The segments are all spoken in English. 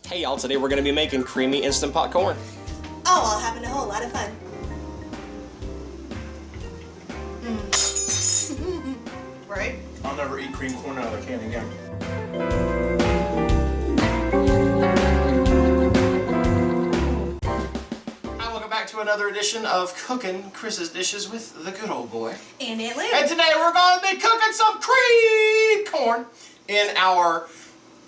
Hey y'all, today we're going to be making creamy Instant Pot corn. Oh, while having a whole lot of fun. Right? I'll never eat cream corn out of a can again. Hi, welcome back to another edition of Cooking Chris's Dishes with the good old boy. And Aunt Lou. And today we're going to be cooking some cream corn in our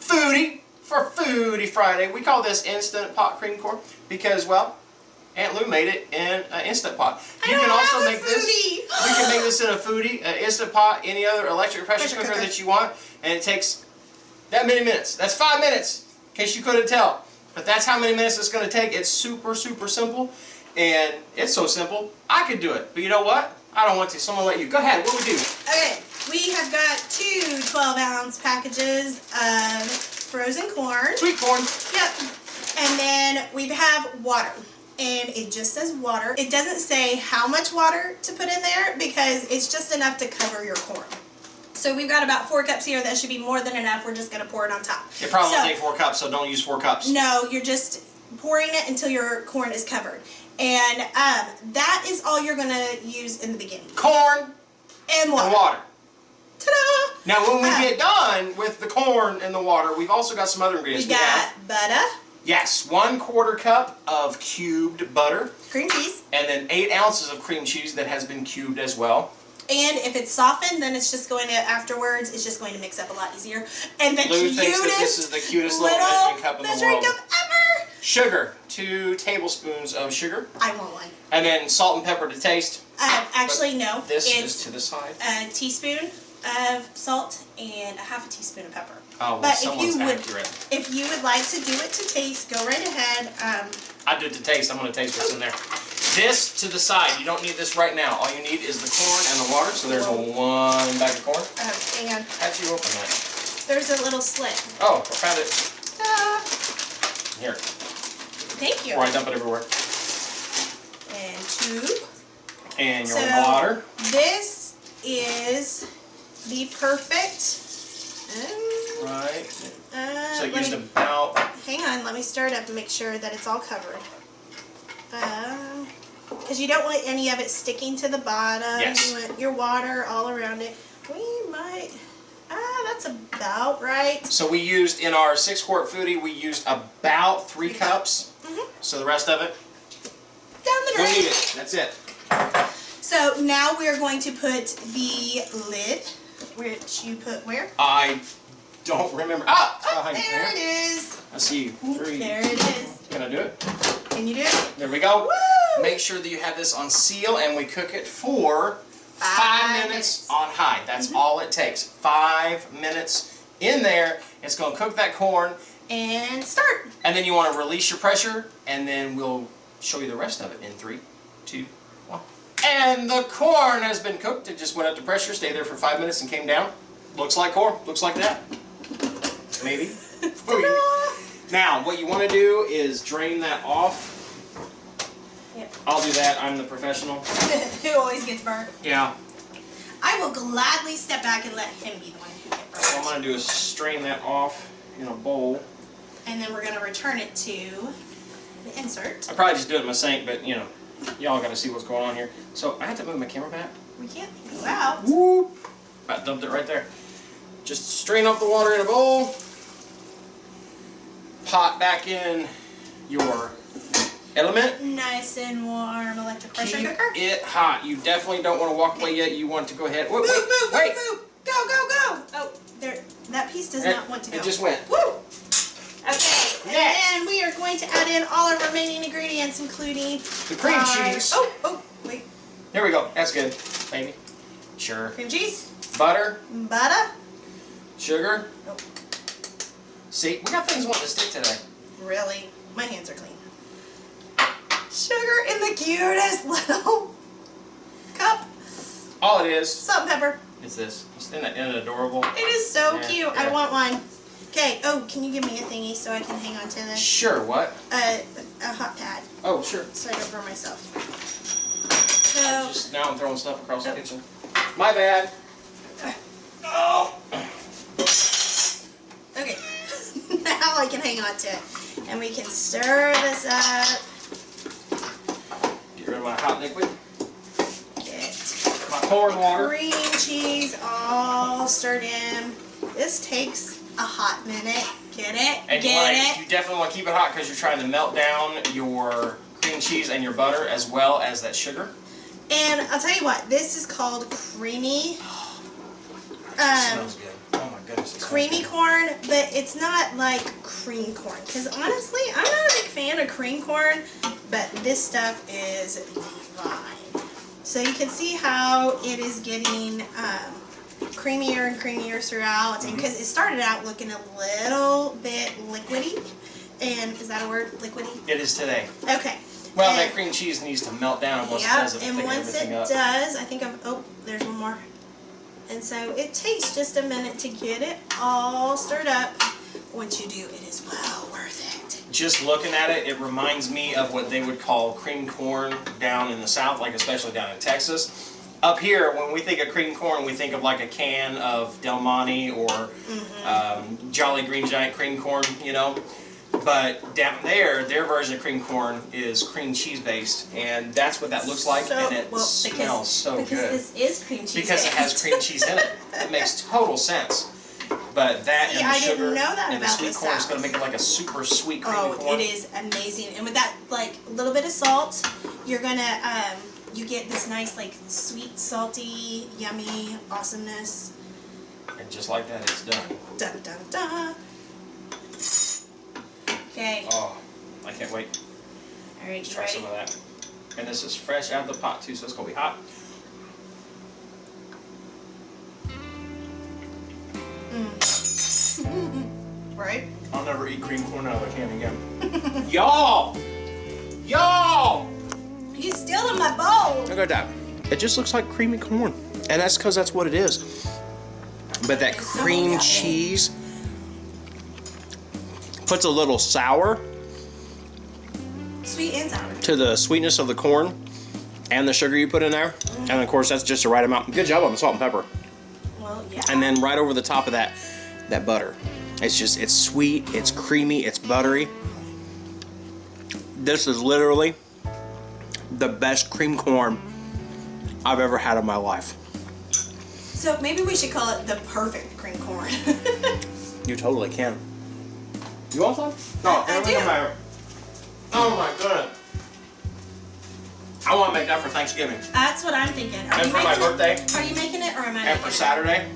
Foodie for Foodie Friday. We call this Instant Pot Cream Corn because, well, Aunt Lou made it in an Instant Pot. You can also make this. We can make this in a Foodie, an Instant Pot, any other electric pressure cooker that you want, and it takes that many minutes. That's 5 minutes, in case you couldn't tell. But that's how many minutes it's going to take. It's super, super simple, and it's so simple, I could do it. But you know what? I don't want to, so I'm going to let you. Go ahead, what we do? Okay, we have got two 12-ounce packages of frozen corn. Sweet corn. Yep. And then we have water. And it just says water. It doesn't say how much water to put in there because it's just enough to cover your corn. So we've got about 4 cups here. That should be more than enough. We're just going to pour it on top. It probably won't take 4 cups, so don't use 4 cups. No, you're just pouring it until your corn is covered. And that is all you're going to use in the beginning. Corn and water. And water. Ta-da! Now when we get done with the corn and the water, we've also got some other ingredients. We got butter. Yes, 1/4 cup of cubed butter. Cream cheese. And then 8 ounces of cream cheese that has been cubed as well. And if it's softened, then it's just going to, afterwards, it's just going to mix up a lot easier. And the Lou thinks that this is the cutest little measuring cup in the world. Ever. Sugar, 2 tablespoons of sugar. I want one. And then salt and pepper to taste. Actually, no. This is to the side. A teaspoon of salt and a half a teaspoon of pepper. Oh, well, but someone's accurate. If you would like to do it to taste, go right ahead. I do it to taste. I'm going to taste what's in there. This to the side. You don't need this right now. All you need is the corn and the water. So there's one bag of corn. And how'd you open that? There's a little slit. Oh, I found it. Here. Thank you. Before I dump it everywhere. And 2. And your water. This is the perfect. Right. So you used about. Hang on, let me stir it up and make sure that it's all covered. Because you don't want any of it sticking to the bottom. Yes. You want your water all around it. We might. That's about right. So we used in our 6-quart foodie. We used about 3 cups. So the rest of it. Down the drain. We'll need it. That's it. So now we are going to put the lid, which you put where? I don't remember. There it is. I see 3. There it is. Can I do it? Can you do it? There we go. Woo! Make sure that you have this on seal and we cook it for 5 minutes on high. That's all it takes. 5 minutes in there. It's going to cook that corn. And start. And then you want to release your pressure and then we'll show you the rest of it in 3, 2, 1. And the corn has been cooked. It just went up to pressure, stayed there for 5 minutes and came down. Looks like corn. Looks like that. Maybe. Now, what you want to do is drain that off. Yep. I'll do that. I'm the professional. Who always gets burnt. Yeah. I will gladly step back and let him be the one who gets burnt. What I'm going to do is strain that off in a bowl. And then we're going to return it to the insert. I'd probably just do it in my sink, but you know, y'all got to see what's going on here. So I have to move my camera back. We can't go out. Whoop. I dumped it right there. Just strain off the water in a bowl. Pot back in your element. Nice and warm electric pressure Keep cooker. it hot. You definitely don't want to walk away yet. You want to go ahead. Wait, Move. Go. Oh, there. That piece does not want to go. It just went. Woo! Okay, and then we are going to add in all our remaining ingredients, including the cream cheese. Oh, wait. There we go. That's good, baby. Sure. Cream cheese. Butter. Butter. Sugar. Oh. See, we got things wanting to stick today. Really? My hands are clean. Sugar in the cutest little cup. All it is. Salt and pepper. It's this. Isn't it adorable? It is so cute. Yeah. I want one. Okay. Oh, can you give me a thingy so I can hang on to this? Sure. What? A hot pad. Oh, sure. So I don't burn myself. So. Just now I'm throwing stuff across the kitchen. My bad. Oh. Okay. Now all he can hang on to. And we can stir this up. Get rid of my hot liquid. Get My corn water. cream cheese all stirred in. This takes a hot minute. Get it? And Get you it? definitely want to keep it hot because you're trying to melt down your cream cheese and your butter as well as that sugar. And I'll tell you what, this is called creamy. It smells good. Oh my goodness. It smells Creamy good. corn, but it's not like cream corn. Because honestly, I'm not a big fan of cream corn, but this stuff is divine. So you can see how it is getting creamier and creamier throughout. And because it started out looking a little bit liquidy. And is that a word? Liquidy? It is today. Okay. Well, And- that cream cheese needs to melt down once it Yep, does it. and once it does, I think oh, there's one more. And so it takes just a minute to get it all stirred up. Once you do, it is well worth it. Just looking at it, it reminds me of what they would call cream corn down in the South, like especially down in Texas. Up here, when we think of cream corn, we think of like a can of Del Monte or Jolly Green Giant cream corn, you know. But down there, their version of cream corn is cream cheese based, and that's what that looks like, and it smells so good. Because this is cream cheese Because it has cream cheese in it. It makes total sense. But that See, and the I didn't sugar know that and the about sweet the corn is South. going to make it like a super sweet creamy Oh, corn. it is amazing. And with that, like, a little bit of salt, you're gonna, you get this nice, like, sweet, salty, yummy awesomeness. And just like that, it's done. Dun, dun, dun. Okay. Oh, I can't wait. All right, Let's you try ready? some of that. And this is fresh out of the pot too, so it's going to be hot. Right? I'll never eat cream corn out of a can again. Y'all! Y'all! He's still in my bowl. Look at that. It just looks like creamy corn. And that's because that's what it is. But that It's so cream yummy. cheese puts a little sour Sweet and sour. to the sweetness of the corn and the sugar you put in there. And of course, that's just the right amount. Good job on the salt and pepper. Well, yeah. And then right over the top of that, that butter. It's sweet, it's creamy, it's buttery. This is literally the best cream corn I've ever had in my life. So maybe we should call it the perfect cream corn. You totally can. You want some? No, I do. Oh my goodness. I want to make that for Thanksgiving. That's what I'm thinking. Are And you for my making it? birthday. Are you making it or am I And making for it? Saturday.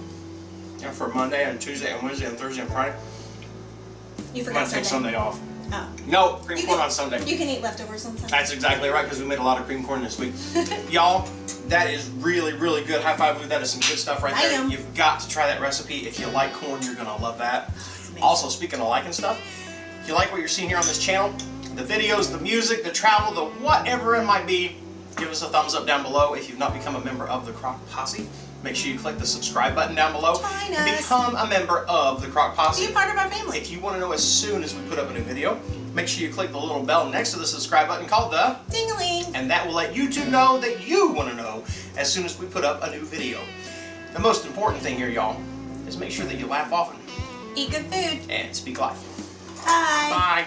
And for Monday and Tuesday and Wednesday and Thursday and Friday. You I'm forgot going to take Sunday off. Oh. No, cream You corn can- on Sunday. You can eat leftovers on Sunday. That's exactly right, because we made a lot of cream corn this week. Y'all, that is really, really good. High five, Blue. That is some good stuff right I there. am. You've got to try that recipe. If you like corn, you're going to love that. amazing. Also, speaking of liking stuff, if you like what you're seeing here on this channel, the videos, the music, the travel, the whatever it might be, give us a thumbs up down below. If you've not become a member of the Crock Posse, make sure you click the subscribe button down below. Join And us. become a member of the Crock Posse. Be a part of our family. If you want to know as soon as we put up a new video, make sure you click the little bell next to the subscribe button called the Ding-a-ling. and that will let YouTube know that you want to know as soon as we put up a new video. The most important thing here, y'all, is make sure that you laugh often Eat good food. and speak life. Bye. Bye.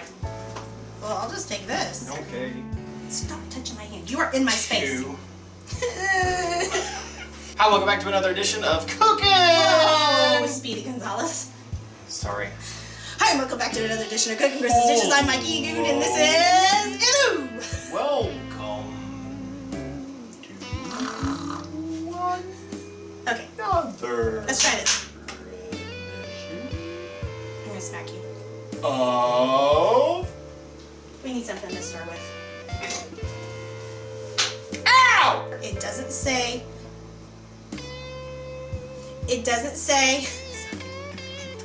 Well, I'll just take this. Okay. Stop touching my hand. You are in my space. Two. Hi, welcome back to another edition of Cooking. Oh, Speedy Gonzalez. Sorry. Hi, and welcome back to another edition of Cooking Chris's Dishes. I'm Mikey Goode, and this is Ew. Welcome to Okay, another let's try this. I'm gonna smack you. of We need something to start with. Ow! It doesn't say. It doesn't say.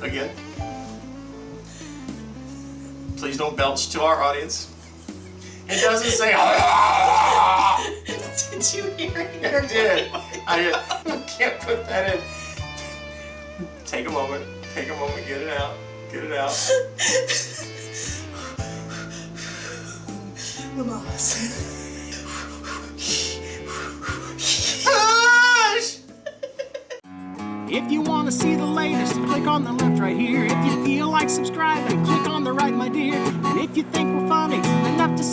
Again. Please don't belch to our audience. It doesn't say. Did you hear it? I did. I did. I can't put that in. Take a moment. Take a moment. Get it out. Get it out. Lamas. Hush! If you want to see the latest, click on the left right here. If you feel like subscribing, click on on the right, my dear. And if you think we're funny enough to